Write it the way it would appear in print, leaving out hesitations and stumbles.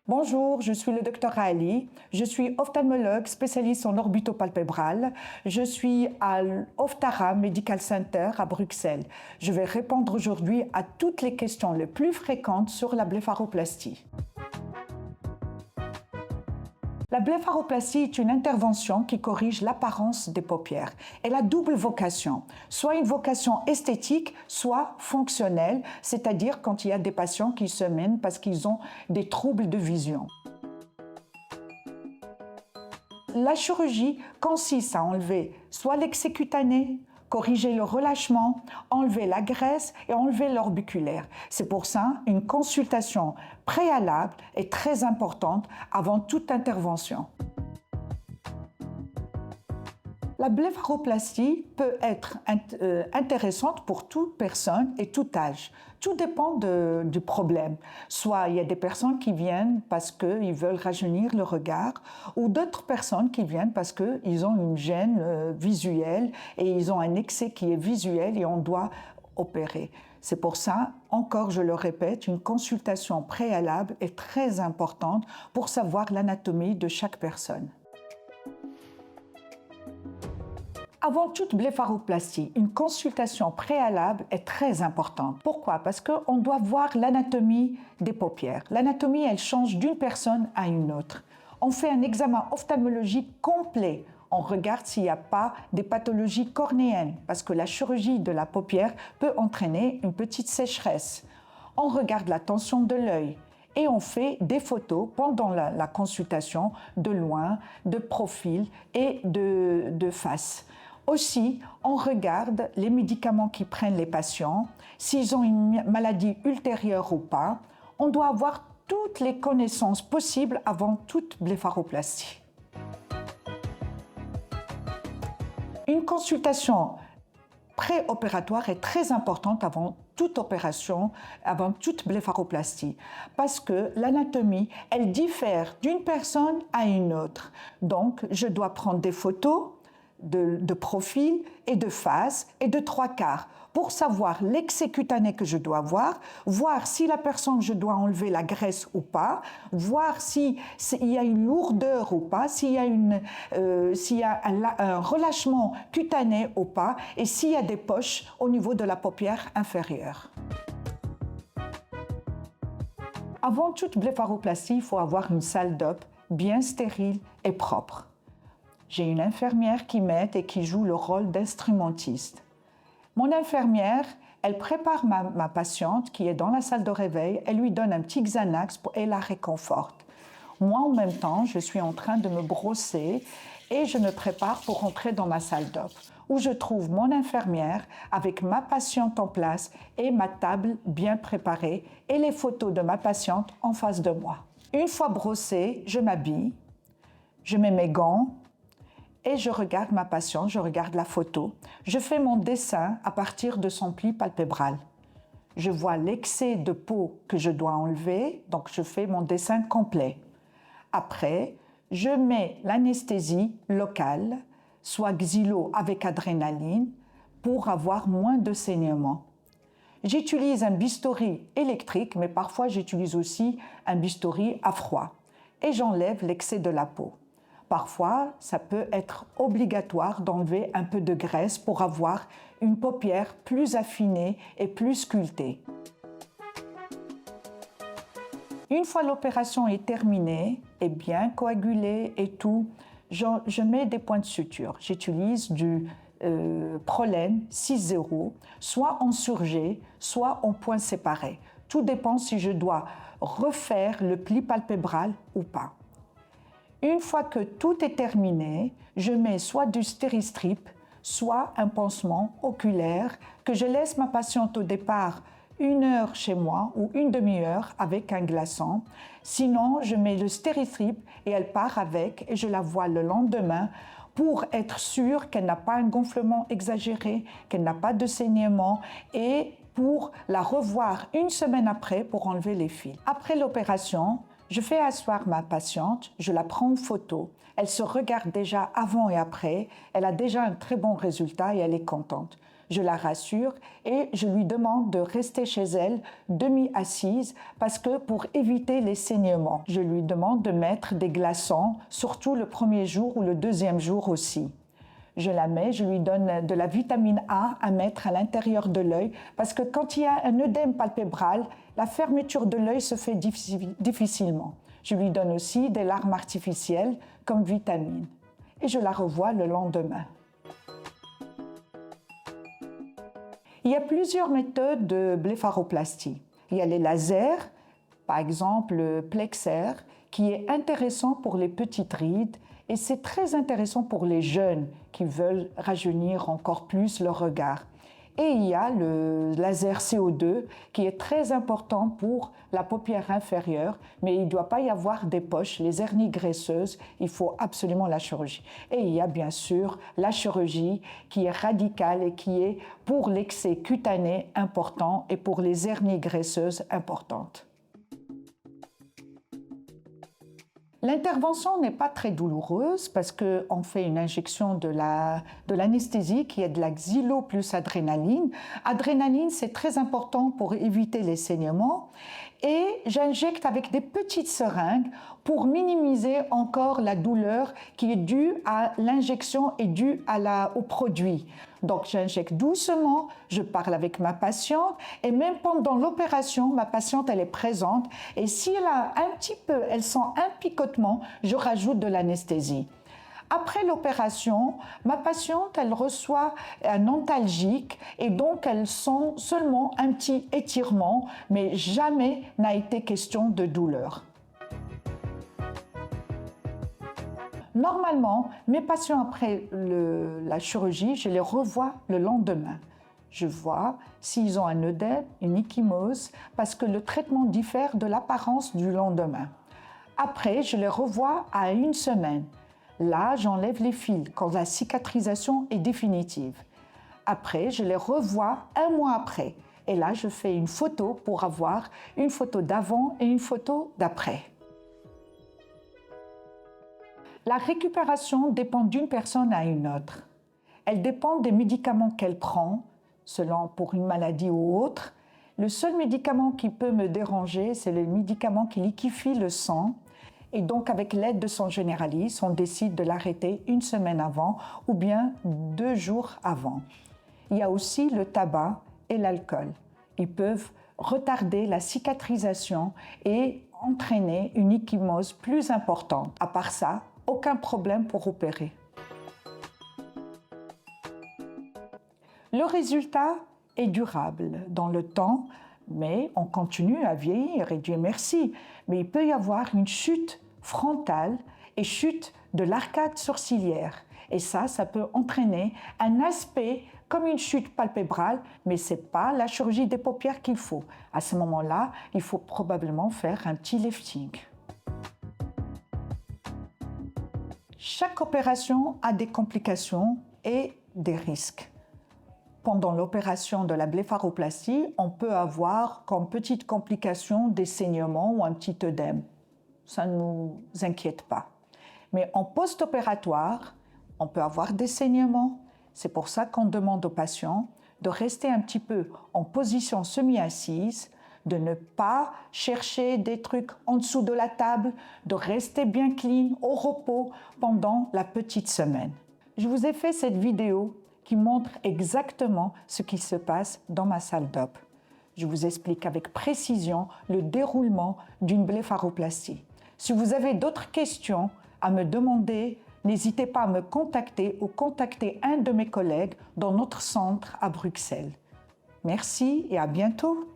Bonjour, je suis le Dr Ali. Je suis ophtalmologue spécialiste en orbitopalpébral. Je suis à l'Ophthara Medical Center à Bruxelles. Je vais répondre aujourd'hui à toutes les questions les plus fréquentes sur la blépharoplastie. La blépharoplastie est une intervention qui corrige l'apparence des paupières. Elle a double vocation, soit une vocation esthétique, soit fonctionnelle, c'est-à-dire quand il y a des patients qui se mènent parce qu'ils ont des troubles de vision. La chirurgie consiste à enlever soit l'excès cutané, corriger le relâchement, enlever la graisse et enlever l'orbiculaire. C'est pour ça une consultation préalable est très importante avant toute intervention. La blépharoplastie peut être intéressante pour toute personne et tout âge. Tout dépend du problème. Soit il y a des personnes qui viennent parce qu'ils veulent rajeunir le regard, ou d'autres personnes qui viennent parce qu'ils ont une gêne visuelle et ils ont un excès qui est visuel et on doit opérer. C'est pour ça, encore je le répète, une consultation préalable est très importante pour savoir l'anatomie de chaque personne. Avant toute blépharoplastie, une consultation préalable est très importante. Pourquoi? Parce qu'on doit voir l'anatomie des paupières. L'anatomie, elle change d'une personne à une autre. On fait un examen ophtalmologique complet. On regarde s'il n'y a pas des pathologies cornéennes, parce que la chirurgie de la paupière peut entraîner une petite sécheresse. On regarde la tension de l'œil. Et on fait des photos pendant la consultation de loin, de profil et de face. Aussi, on regarde les médicaments qu'ils prennent les patients, s'ils ont une maladie ultérieure ou pas. On doit avoir toutes les connaissances possibles avant toute blépharoplastie. Une consultation préopératoire est très importante avant toute opération, avant toute blépharoplastie, parce que l'anatomie, elle diffère d'une personne à une autre. Donc, je dois prendre des photos de profil et de face et de trois quarts pour savoir l'excès cutané que je dois voir si la personne, je dois enlever la graisse ou pas, voir s'il y a une lourdeur ou pas, s'il y a un relâchement cutané ou pas et s'il y a des poches au niveau de la paupière inférieure. Avant toute blépharoplastie, il faut avoir une salle d'op bien stérile et propre. J'ai une infirmière qui m'aide et qui joue le rôle d'instrumentiste. Mon infirmière, elle prépare ma patiente qui est dans la salle de réveil, elle lui donne un petit Xanax et la réconforte. Moi, en même temps, je suis en train de me brosser et je me prépare pour rentrer dans ma salle d'op, où je trouve mon infirmière avec ma patiente en place et ma table bien préparée et les photos de ma patiente en face de moi. Une fois brossée, je m'habille, je mets mes gants, et je regarde ma patiente, je regarde la photo. Je fais mon dessin à partir de son pli palpébral. Je vois l'excès de peau que je dois enlever, donc je fais mon dessin complet. Après, je mets l'anesthésie locale, soit xylo avec adrénaline, pour avoir moins de saignement. J'utilise un bistouri électrique, mais parfois j'utilise aussi un bistouri à froid. Et j'enlève l'excès de la peau. Parfois, ça peut être obligatoire d'enlever un peu de graisse pour avoir une paupière plus affinée et plus sculptée. Une fois l'opération est terminée et bien coagulée et tout, je mets des points de suture. J'utilise du Prolène 6,0, soit en surjet, soit en points séparés. Tout dépend si je dois refaire le pli palpébral ou pas. Une fois que tout est terminé, je mets soit du stéristrip, soit un pansement oculaire que je laisse ma patiente au départ 1 heure chez moi ou une demi-heure avec un glaçon. Sinon, je mets le stéristrip et elle part avec et je la vois le lendemain pour être sûre qu'elle n'a pas un gonflement exagéré, qu'elle n'a pas de saignement et pour la revoir 1 semaine après pour enlever les fils. Après l'opération, je fais asseoir ma patiente, je la prends en photo. Elle se regarde déjà avant et après, elle a déjà un très bon résultat et elle est contente. Je la rassure et je lui demande de rester chez elle demi-assise parce que pour éviter les saignements, je lui demande de mettre des glaçons, surtout le premier jour ou le deuxième jour aussi. Je la mets, je lui donne de la vitamine A à mettre à l'intérieur de l'œil parce que quand il y a un œdème palpébral, la fermeture de l'œil se fait difficilement. Je lui donne aussi des larmes artificielles comme vitamine et je la revois le lendemain. Il y a plusieurs méthodes de blépharoplastie. Il y a les lasers, par exemple le Plexer, qui est intéressant pour les petites rides et c'est très intéressant pour les jeunes qui veulent rajeunir encore plus leur regard. Et il y a le laser CO2 qui est très important pour la paupière inférieure, mais il ne doit pas y avoir des poches, les hernies graisseuses, il faut absolument la chirurgie. Et il y a bien sûr la chirurgie qui est radicale et qui est pour l'excès cutané important et pour les hernies graisseuses importantes. L'intervention n'est pas très douloureuse parce qu'on fait une injection de l'anesthésie qui est de la xylo plus adrénaline. Adrénaline, c'est très important pour éviter les saignements. Et j'injecte avec des petites seringues pour minimiser encore la douleur qui est due à l'injection et due au produit. Donc j'injecte doucement, je parle avec ma patiente et même pendant l'opération, ma patiente elle est présente et si elle sent un picotement, je rajoute de l'anesthésie. Après l'opération, ma patiente, elle reçoit un antalgique et donc elle sent seulement un petit étirement, mais jamais n'a été question de douleur. Normalement, mes patients après la chirurgie, je les revois le lendemain. Je vois s'ils ont un œdème, une ecchymose, parce que le traitement diffère de l'apparence du lendemain. Après, je les revois à une semaine. Là, j'enlève les fils quand la cicatrisation est définitive. Après, je les revois un mois après. Et là, je fais une photo pour avoir une photo d'avant et une photo d'après. La récupération dépend d'une personne à une autre. Elle dépend des médicaments qu'elle prend, selon pour une maladie ou autre. Le seul médicament qui peut me déranger, c'est le médicament qui liquéfie le sang. Et donc, avec l'aide de son généraliste, on décide de l'arrêter une semaine avant ou bien 2 jours avant. Il y a aussi le tabac et l'alcool. Ils peuvent retarder la cicatrisation et entraîner une ecchymose plus importante. À part ça, aucun problème pour opérer. Le résultat est durable dans le temps, mais on continue à vieillir et Dieu merci. Mais il peut y avoir une chute frontale et chute de l'arcade sourcilière. Et ça peut entraîner un aspect comme une chute palpébrale, mais ce n'est pas la chirurgie des paupières qu'il faut. À ce moment-là, il faut probablement faire un petit lifting. Chaque opération a des complications et des risques. Pendant l'opération de la blépharoplastie, on peut avoir comme petite complication des saignements ou un petit œdème. Ça ne nous inquiète pas. Mais en post-opératoire, on peut avoir des saignements. C'est pour ça qu'on demande aux patients de rester un petit peu en position semi-assise, de ne pas chercher des trucs en dessous de la table, de rester bien clean, au repos pendant la petite semaine. Je vous ai fait cette vidéo qui montre exactement ce qui se passe dans ma salle d'op. Je vous explique avec précision le déroulement d'une blépharoplastie. Si vous avez d'autres questions à me demander, n'hésitez pas à me contacter ou contacter un de mes collègues dans notre centre à Bruxelles. Merci et à bientôt.